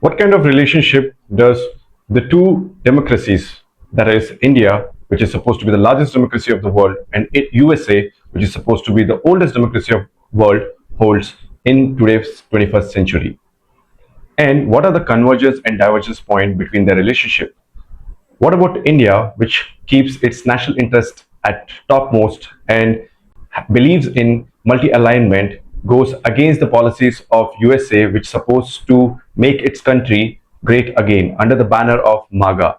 What kind of relationship does the two democracies, that is India, which is supposed to be the largest democracy of the world, and USA, which is supposed to be the oldest democracy of the world, holds in today's 21st century? And what are the convergence and divergence point between their relationship? What about India, which keeps its national interest at topmost and believes in multi-alignment, goes against the policies of USA, which is supposed to make its country great again under the banner of MAGA?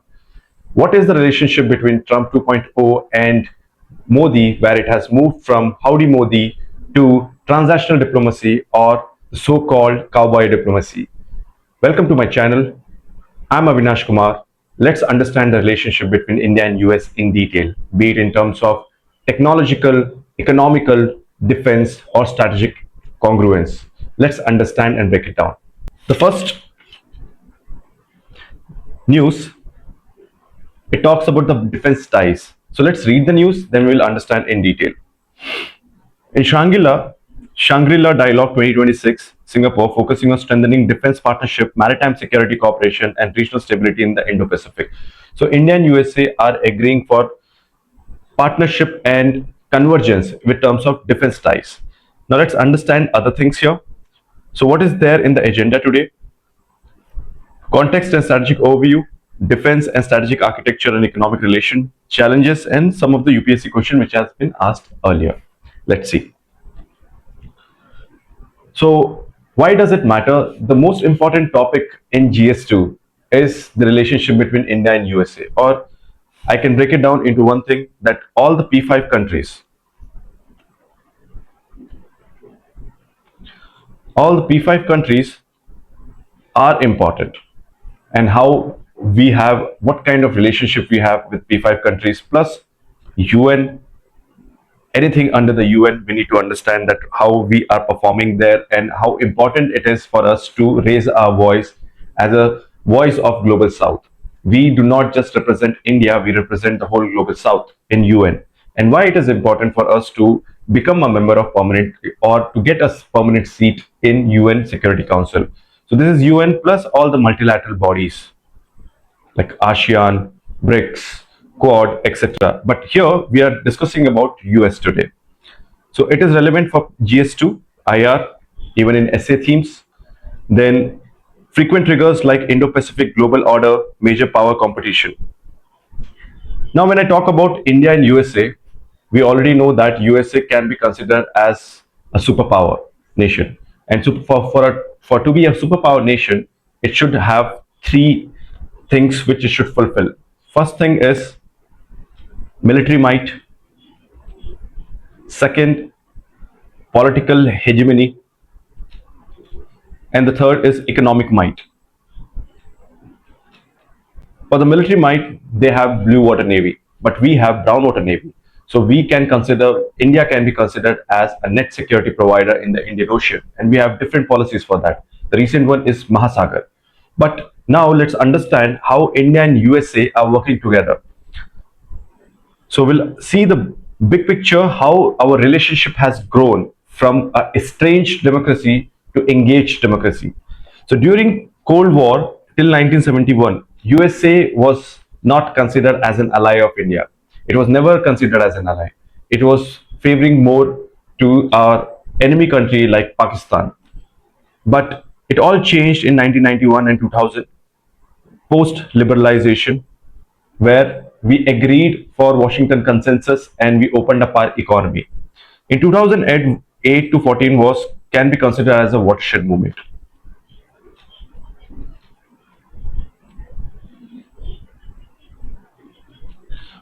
What is the relationship between Trump 2.0 and Modi, where it has moved from Howdy Modi to transactional diplomacy or so-called cowboy diplomacy? Welcome to my channel. I'm Avinash Kumar. Let's understand the relationship between India and US in detail, be it in terms of technological, economical, defense, or strategic congruence. Let's understand and break it down. The first news, it talks about the defense ties. So let's read the news, then we'll understand in detail. In Shangri-La Dialogue 2026, Singapore focusing on strengthening defense partnership, maritime security cooperation, and regional stability in the Indo-Pacific. So India and USA are agreeing for partnership and convergence with terms of defense ties. Now let's understand other things here. So what is there in the agenda today? Context and strategic overview, defense and strategic architecture and economic relation, challenges, and some of the UPSC question which has been asked earlier. Let's see. So why does it matter? The most important topic in GS-2 is the relationship between India and USA. Or I can break it down into one thing, that all the P5 countries, are important, and how we have, what kind of relationship we have with P5 countries plus UN, anything under the UN, we need to understand that how we are performing there and how important it is for us to raise our voice as a voice of global south. We do not just represent India, we represent the whole global south in UN. And why it is important for us to become a member of permanent, or to get a permanent seat in UN Security Council. So this is UN plus all the multilateral bodies like ASEAN, BRICS, Quad, etc. But here we are discussing about US today. So it is relevant for GS2, IR, even in essay themes. Then frequent triggers like Indo-Pacific global order, major power competition. Now, when I talk about India and USA, we already know that USA can be considered as a superpower nation. And for to be a superpower nation, it should have three things which it should fulfill. First thing is military might. Second, political hegemony. And the third is economic might. For the military might, they have blue water navy, but we have brown water navy. So we can consider, India can be considered as a net security provider in the Indian Ocean, and we have different policies for that. The recent one is Mahasagar. But now let's understand how India and USA are working together. So we'll see the big picture, how our relationship has grown from a estranged democracy to engaged democracy. So during Cold War till 1971, USA was not considered as an ally of India. It was never considered as an ally. It was favoring more to our enemy country like Pakistan. But it all changed in 1991 and 2000, post liberalization, where we agreed for Washington consensus and we opened up our economy. In 2008 to 14 was, can be considered as a watershed movement.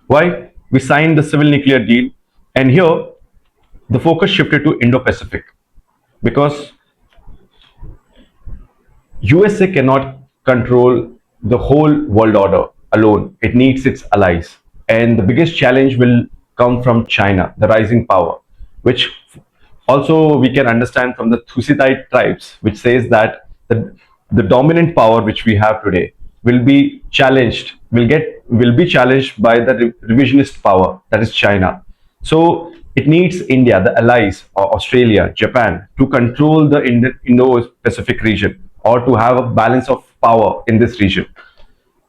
Why? We signed the civil nuclear deal, and here the focus shifted to Indo-Pacific, because USA cannot control the whole world order alone. It needs its allies. And the biggest challenge will come from China, the rising power, which also we can understand from the Thucytide tribes, which says that the dominant power which we have today will be challenged, will be challenged by the revisionist power, that is China. So it needs India, the allies, or Australia, Japan, to control the Indo-Pacific region, or to have a balance of power in this region.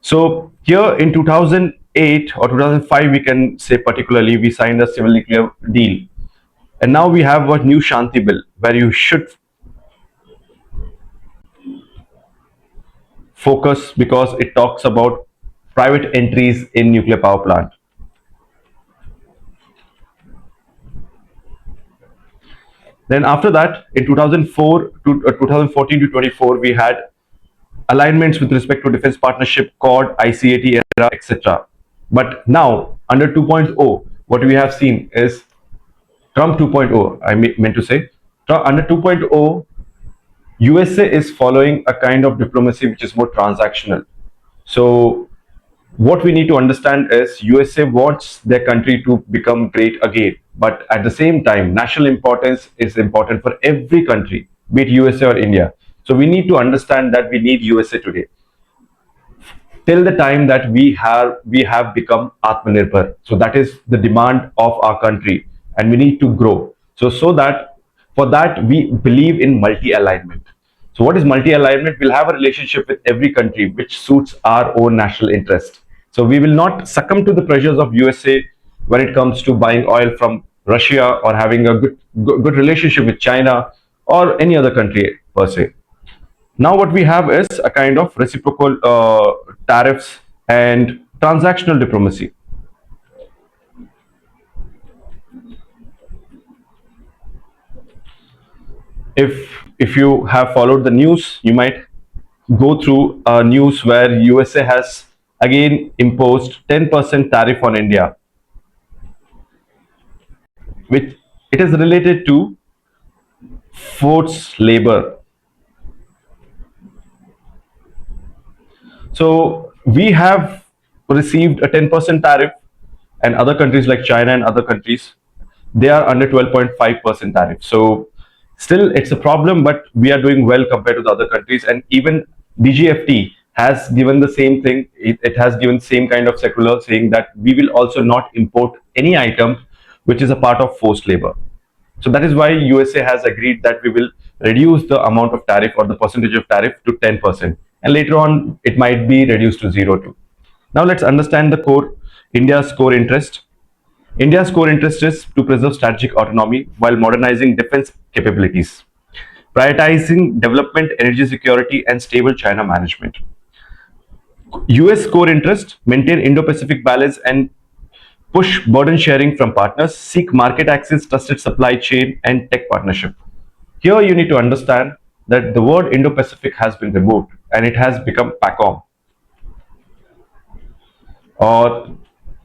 So here in 2008 or 2005, we can say particularly, we signed a civil nuclear deal. And now we have a new Shanti bill where you should focus because it talks about private entries in nuclear power plant. Then after that, in 2004 to 2014 to 24, we had alignments with respect to defense partnership, COD, ICAT era, etc. But now under 2.0, what we have seen is Trump 2.0. I meant to say, under 2.0, USA is following a kind of diplomacy which is more transactional. So what we need to understand is USA wants their country to become great again, but at the same time, national importance is important for every country, be it USA or India. So we need to understand that we need USA today till the time that we have become Atmanirbhar. So that is the demand of our country, and we need to grow. So that for that we believe in multi-alignment. So what is multi-alignment? We'll have a relationship with every country which suits our own national interest. So we will not succumb to the pressures of USA when it comes to buying oil from Russia or having a good relationship with China or any other country per se. Now what we have is a kind of reciprocal tariffs and transactional diplomacy. If you have followed the news, you might go through news where USA has again imposed 10% tariff on India, which it is related to forced labor. So we have received a 10% tariff, and other countries like China and other countries, they are under 12.5% tariff. So still it's a problem, but we are doing well compared to the other countries. And even DGFT has given the same thing. It has given same kind of circular saying that we will also not import any item which is a part of forced labor. So that is why USA has agreed that we will reduce the amount of tariff or the percentage of tariff to 10%. And later on, it might be reduced to 0 too. Now let's understand the core, India's core interest. India's core interest is to preserve strategic autonomy while modernizing defense capabilities, prioritizing development, energy security, and stable China management. US core interest, maintain Indo-Pacific balance and push burden sharing from partners, seek market access, trusted supply chain, and tech partnership. Here you need to understand that the word Indo-Pacific has been removed and it has become PACOM or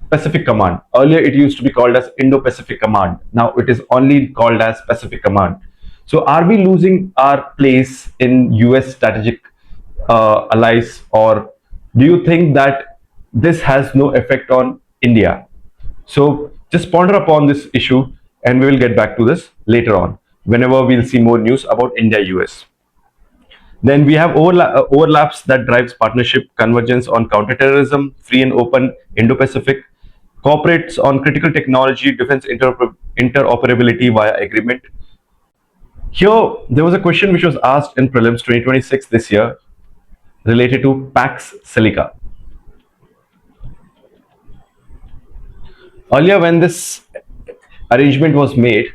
Pacific Command. Earlier it used to be called as Indo-Pacific Command. Now it is only called as Pacific Command. So are we losing our place in US strategic allies, or do you think that this has no effect on India? So just ponder upon this issue, and we will get back to this later on whenever we'll see more news about India US. Then we have overlaps that drives partnership, convergence on counterterrorism, free and open Indo-Pacific, cooperates on critical technology, defense interoperability via agreement. Here, there was a question which was asked in prelims 2026 this year related to Pax Silica. Earlier, when this arrangement was made,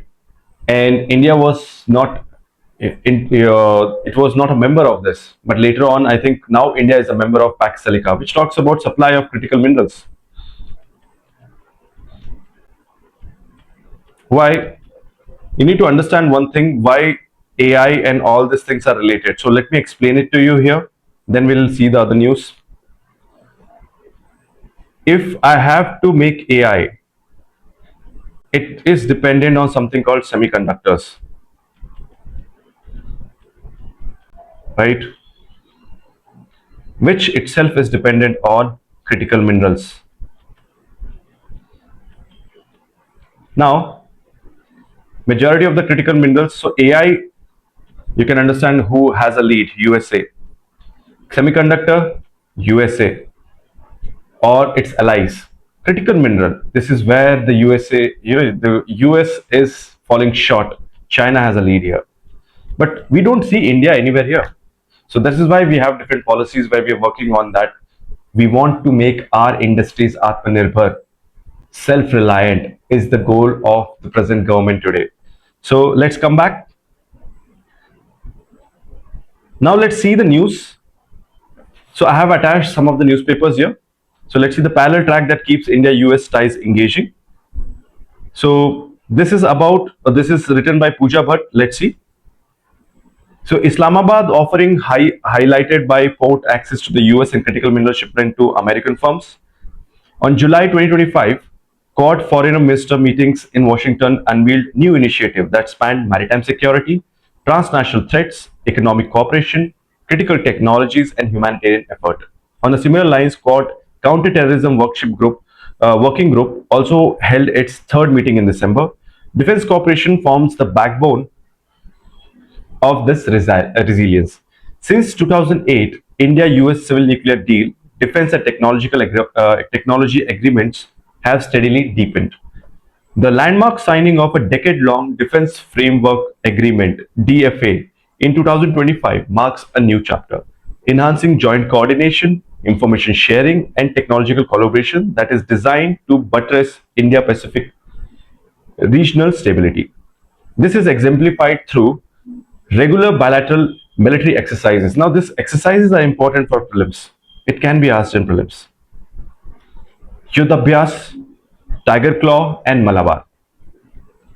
and India was not it was not a member of this, but later on, I think now India is a member of Pax Silica, which talks about supply of critical minerals. Why? You need to understand one thing: why AI and all these things are related. So let me explain it to you here. Then we'll see the other news. If I have to make AI, it is dependent on something called semiconductors, right? Which itself is dependent on critical minerals. Now, majority of the critical minerals, so AI, you can understand who has a lead: USA. Semiconductor, USA, or its allies. Critical mineral, this is where the USA, the US is falling short. China has a lead here. But we don't see India anywhere here. So this is why we have different policies where we are working on that. We want to make our industries Atmanirbhar, self-reliant is the goal of the present government today. So let's come back. Now let's see the news. So I have attached some of the newspapers here. So let's see the parallel track that keeps India-US ties engaging. So this is written by Pooja Bhatt. Let's see. So Islamabad offering highlighted by port access to the US and critical mineral shipment to American firms. On July 2025, Quad Foreign Minister meetings in Washington unveiled new initiative that spanned maritime security, transnational threats, economic cooperation, critical technologies, and humanitarian effort. On the similar lines, Quad Counterterrorism Working Group also held its third meeting in December. Defense cooperation forms the backbone of this resilience. Since 2008, India-US civil nuclear deal, defense and technology agreements have steadily deepened. The landmark signing of a decade-long Defense Framework Agreement (DFA) in 2025 marks a new chapter, enhancing joint coordination, information sharing, and technological collaboration that is designed to buttress India-Pacific regional stability. This is exemplified through regular bilateral military exercises. Now, these exercises are important for prelims. It can be asked in prelims. Yudhabhyas, Tiger Claw, and Malabar.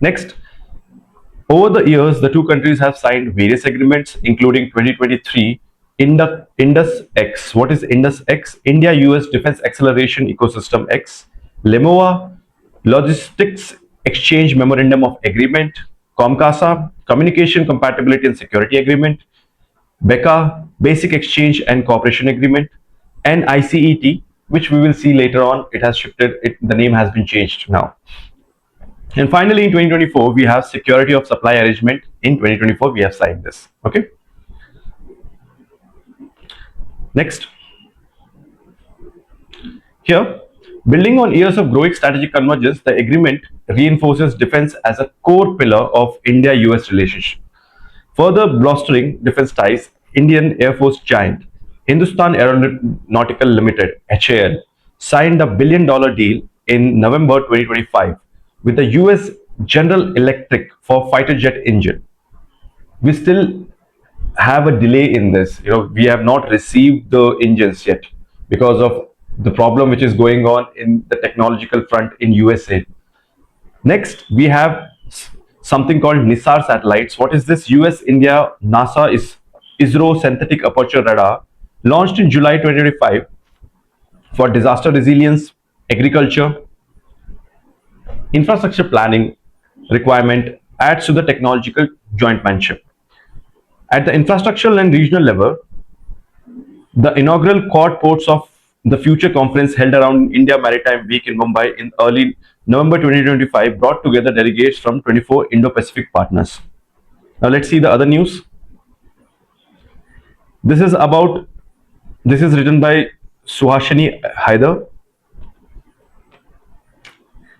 Next, over the years, the two countries have signed various agreements, including 2023 Indus X. What is Indus X? India-US Defense Acceleration Ecosystem X. LEMOA, Logistics Exchange Memorandum of Agreement. COMCASA, Communication Compatibility and Security Agreement. BECA, Basic Exchange and Cooperation Agreement. And ICET, which we will see later on, it has shifted, the name has been changed now. And finally, in 2024, we have Security of Supply Arrangement. In 2024, we have signed this. Okay. Next. Here, building on years of growing strategic convergence, the agreement reinforces defense as a core pillar of India-US relationship. Further bolstering defense ties, Indian Air Force giant Hindustan Aeronautical Limited (HAL) signed a billion-dollar deal in November 2025 with the US General Electric for fighter jet engine. We still have a delay in this. We have not received the engines yet because of the problem which is going on in the technological front in USA. Next, we have something called NISAR satellites. What is this? US, India, NASA is ISRO synthetic aperture radar launched in July 2025 for disaster resilience, agriculture, infrastructure planning requirement adds to the technological joint venture. At the infrastructural and regional level, the inaugural Quad Ports of the Future conference held around India Maritime Week in Mumbai in early November 2025 brought together delegates from 24 Indo-Pacific partners. Now let's see the other news. This is written by Suhashini Haider.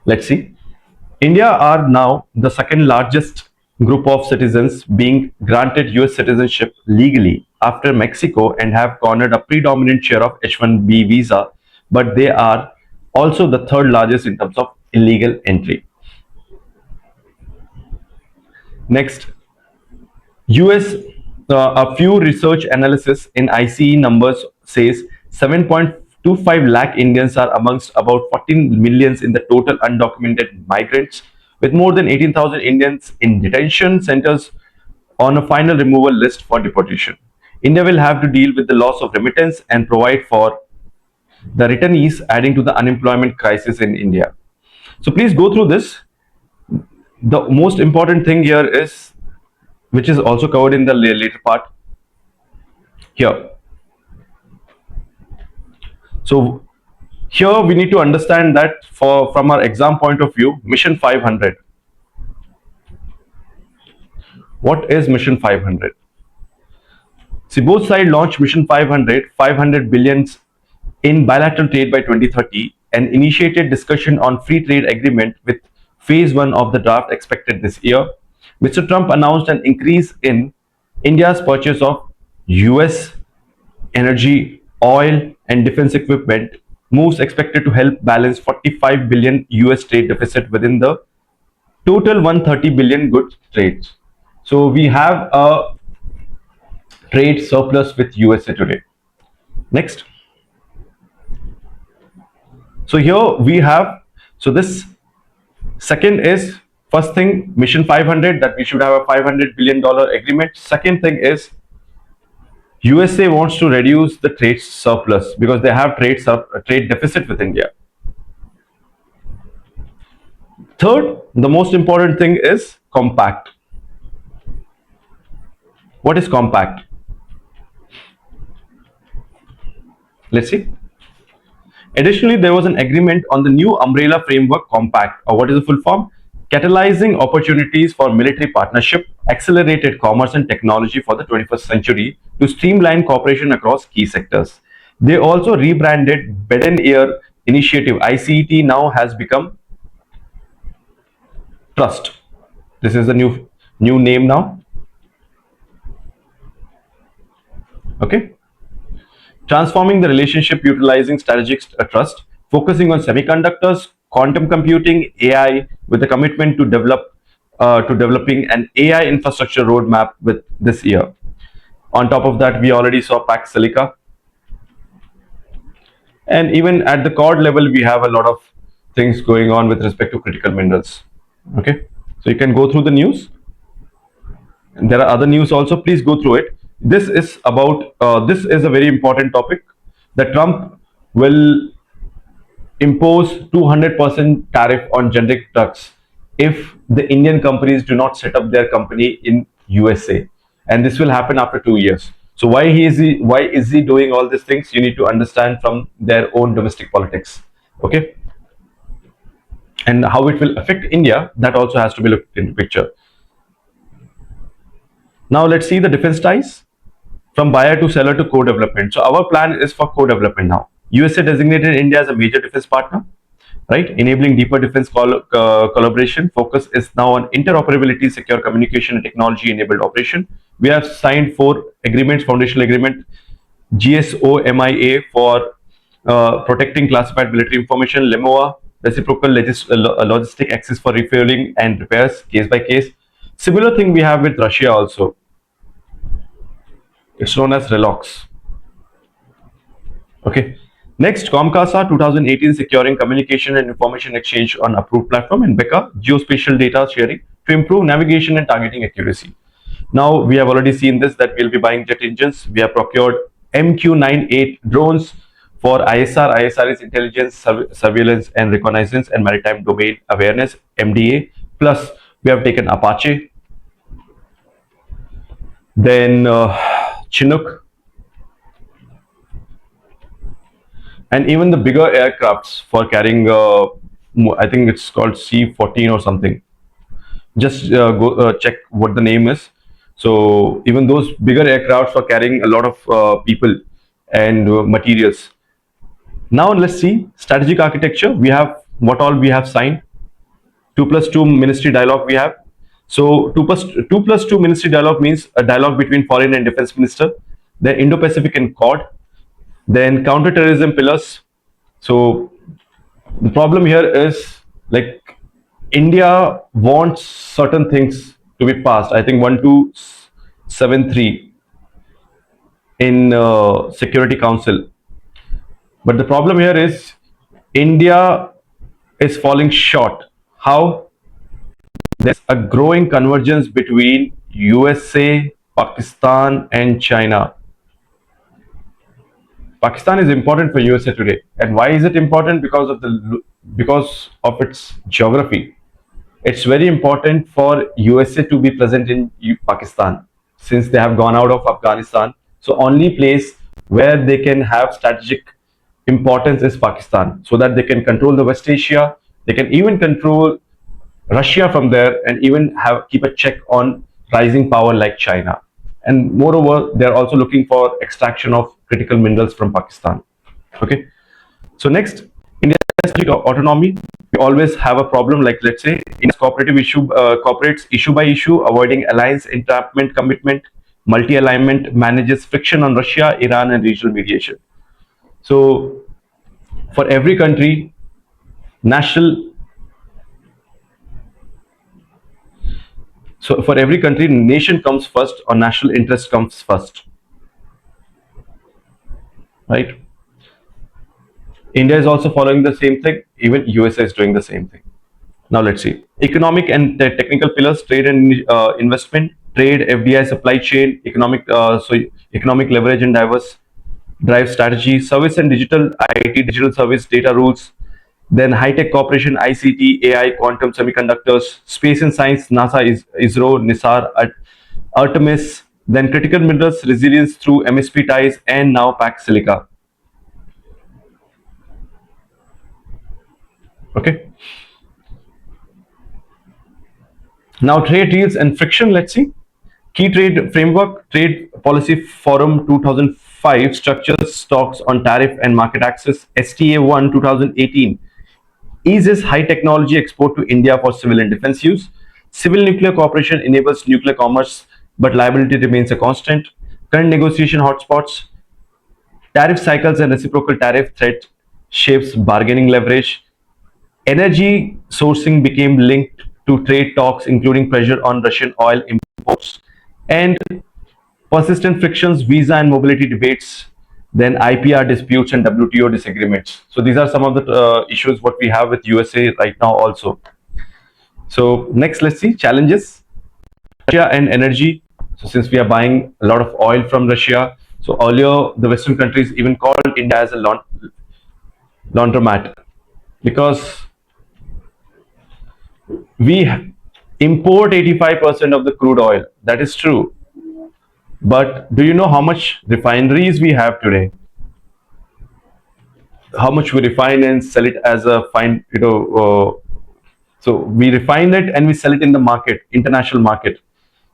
Let's see. India are now the second largest group of citizens being granted US citizenship legally after Mexico and have cornered a predominant share of H-1B visa, but they are also the third largest in terms of illegal entry. Next, US, a few research analysis in ICE numbers says 7.25 lakh Indians are amongst about 14 millions in the total undocumented migrants, with more than 18,000 Indians in detention centers on a final removal list for deportation. India will have to deal with the loss of remittance and provide for the returnees, adding to the unemployment crisis in India. So please go through this. The most important thing here is, which is also covered in the later part here. So here we need to understand that from our exam point of view, Mission 500. What is Mission 500? See, both sides launched Mission 500 billions in bilateral trade by 2030 and initiated discussion on free trade agreement with phase 1 of the draft expected this year. Mr. Trump announced an increase in India's purchase of US energy, oil, and defense equipment moves expected to help balance 45 billion US trade deficit within the total 130 billion goods trades. So we have a trade surplus with USA today. Next. So here we have, so this second is, first thing, Mission 500, that we should have a $500 billion agreement. Second thing is USA wants to reduce the trade surplus because they have trade deficit with India. Third, the most important thing is compact. What is compact? Let's see. Additionally, there was an agreement on the new umbrella framework compact, or what is the full form? Catalyzing opportunities for military partnership, accelerated commerce and technology for the 21st century to streamline cooperation across key sectors. They also rebranded Beden Ear Initiative. ICET now has become Trust. This is the new name now. Okay. Transforming the relationship utilizing strategic trust, focusing on semiconductors, quantum computing, AI, with a commitment to developing an AI infrastructure roadmap with this year. On top of that, we already saw Pax Silica, and even at the cord level, we have a lot of things going on with respect to critical minerals. Okay, so you can go through the news. And there are other news also. Please go through it. This is about. This is a very important topic. That Trump will impose 200% tariff on generic drugs if the Indian companies do not set up their company in USA, and this will happen after 2 years. So why is he doing all these things? You need to understand from their own domestic politics, okay, and how it will affect India. That also has to be looked into picture. Now let's see the defense ties. From buyer to seller to co-development. So our plan is for co-development now. USA designated India as a major defense partner, right? Enabling deeper defense collaboration. Focus is now on interoperability, secure communication, and technology-enabled operation. We have signed 4 agreements, foundational agreement, GS-2 for protecting classified military information, LEMOA, reciprocal logistic access for refueling and repairs, case by case. Similar thing we have with Russia also. It's known as RELOX. Okay. Next, Comcasa 2018 securing communication and information exchange on approved platform, and BECA geospatial data sharing to improve navigation and targeting accuracy. Now we have already seen this, that we'll be buying jet engines. We have procured MQ-98 drones for ISR. ISR is intelligence, surveillance and reconnaissance and maritime domain awareness, MDA. Plus we have taken Apache. Then Chinook, and even the bigger aircrafts for carrying, I think it's called C-14 or something. Just go check what the name is. So even those bigger aircrafts for carrying a lot of people and materials. Now let's see strategic architecture. We have what all we have signed. 2+2 ministry dialogue we have. So 2+2 ministry dialogue means a dialogue between foreign and defense minister, then Indo-Pacific and Quad, then counter-terrorism pillars. So the problem here is, like, India wants certain things to be passed. I think 1273 in Security Council. But the problem here is India is falling short. How? There's a growing convergence between USA, Pakistan, and China. Pakistan is important for USA today, and why is it important? Because of its geography. It's very important for USA to be present in Pakistan, since they have gone out of Afghanistan. So only place where they can have strategic importance is Pakistan, so that they can control the West Asia. They can even control Russia from there, and even keep a check on rising power like China. And moreover, they're also looking for extraction of critical minerals from Pakistan. Okay. So next, India's strategic autonomy. We always have a problem. Like, let's say India's cooperative issue cooperates issue by issue, avoiding alliance entrapment commitment, Multi-alignment manages friction on Russia, Iran, and regional mediation. So for every country, national for every country, nation comes first or national interest comes first, right? India is also following the same thing. Even USA is doing the same thing. Now let's see. Economic and technical pillars: trade and investment, trade, FDI, supply chain, economic leverage and diverse drive strategy, service and digital, IT, digital service, data rules, then high-tech cooperation, ICT, AI, quantum semiconductors, space and science, NASA, ISRO, NISAR, Artemis, then critical minerals, resilience through MSP ties, and now Pax Silica. Okay. Now trade deals and friction, let's see. Key trade framework, Trade Policy Forum 2005 structures talks on tariff and market access. STA 1 2018 eases high technology export to India for civil and defense use. Civil nuclear cooperation enables nuclear commerce, but liability remains a constant. Current negotiation hotspots, tariff cycles and reciprocal tariff threat shapes bargaining leverage. Energy sourcing became linked to trade talks, including pressure on Russian oil imports. And persistent frictions, visa and mobility debates, then IPR disputes and WTO disagreements. So these are some of the issues what we have with USA right now also. So next, let's see challenges. Russia and energy. So since we are buying a lot of oil from Russia, so earlier the Western countries even called India as a laundromat, because we import 85% of the crude oil. That is true. But do you know how much refineries we have today? How much we refine and sell it as a fine, so we refine it and we sell it in the market, international market.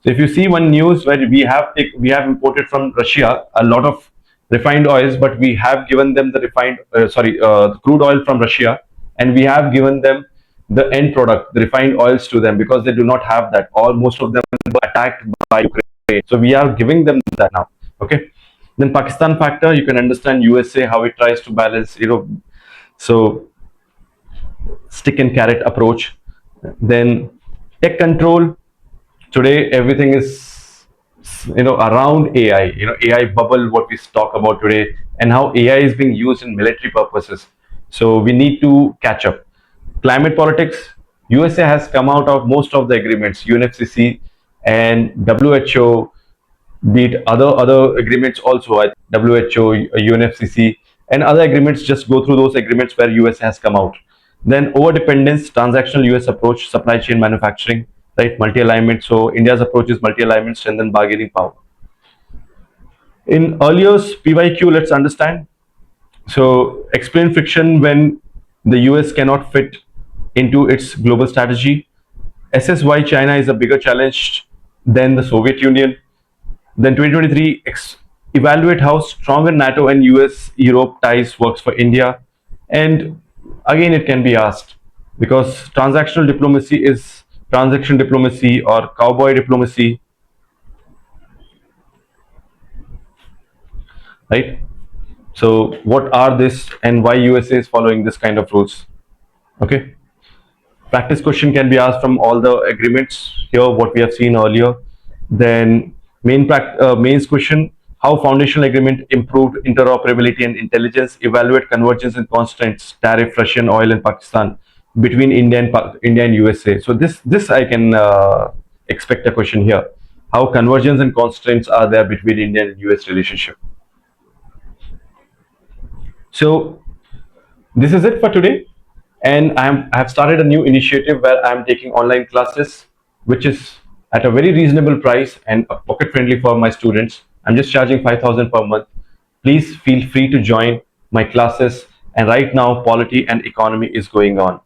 So if you see one news where we have imported from Russia a lot of refined oils, but we have given them the the crude oil from Russia, and we have given them the end product, the refined oils to them, because they do not have that. All most of them were attacked by Ukraine, so we are giving them that now. Okay. Then Pakistan factor, you can understand USA how it tries to balance, so stick and carrot approach. Then tech control. Today everything is around AI. AI bubble what we talk about today, and how AI is being used in military purposes. So we need to catch up. Climate politics. USA has come out of most of the agreements, UNFCCC and WHO, be it other agreements also, WHO, UNFCCC, and other agreements. Just go through those agreements where US has come out. Then over dependence, transactional US approach, supply chain manufacturing, right? Multi alignment. So India's approach is multi alignment, strengthen bargaining power. In earlier PYQ, let's understand. So explain friction when the US cannot fit into its global strategy. Assess why China is a bigger challenge than the Soviet Union. Then 2023, evaluate how stronger NATO and US Europe ties works for India. And again, it can be asked, because transactional diplomacy is transaction diplomacy or cowboy diplomacy, right? So what are this and why USA is following this kind of rules? Okay. Practice question can be asked from all the agreements here, what we have seen earlier. Then mains question: how foundational agreement improved interoperability and intelligence. Evaluate convergence and constraints, tariff, Russian oil and Pakistan, between India and USA. So this I can expect a question here: how convergence and constraints are there between India and US relationship. So this is it for today, and I have started a new initiative where I am taking online classes, which is at a very reasonable price and pocket friendly for my students. I'm just charging 5,000 per month. Please feel free to join my classes. And right now, polity and economy is going on.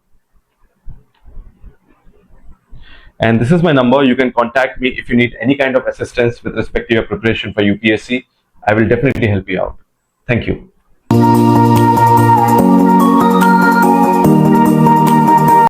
And this is my number. You can contact me if you need any kind of assistance with respect to your preparation for UPSC. I will definitely help you out. Thank you.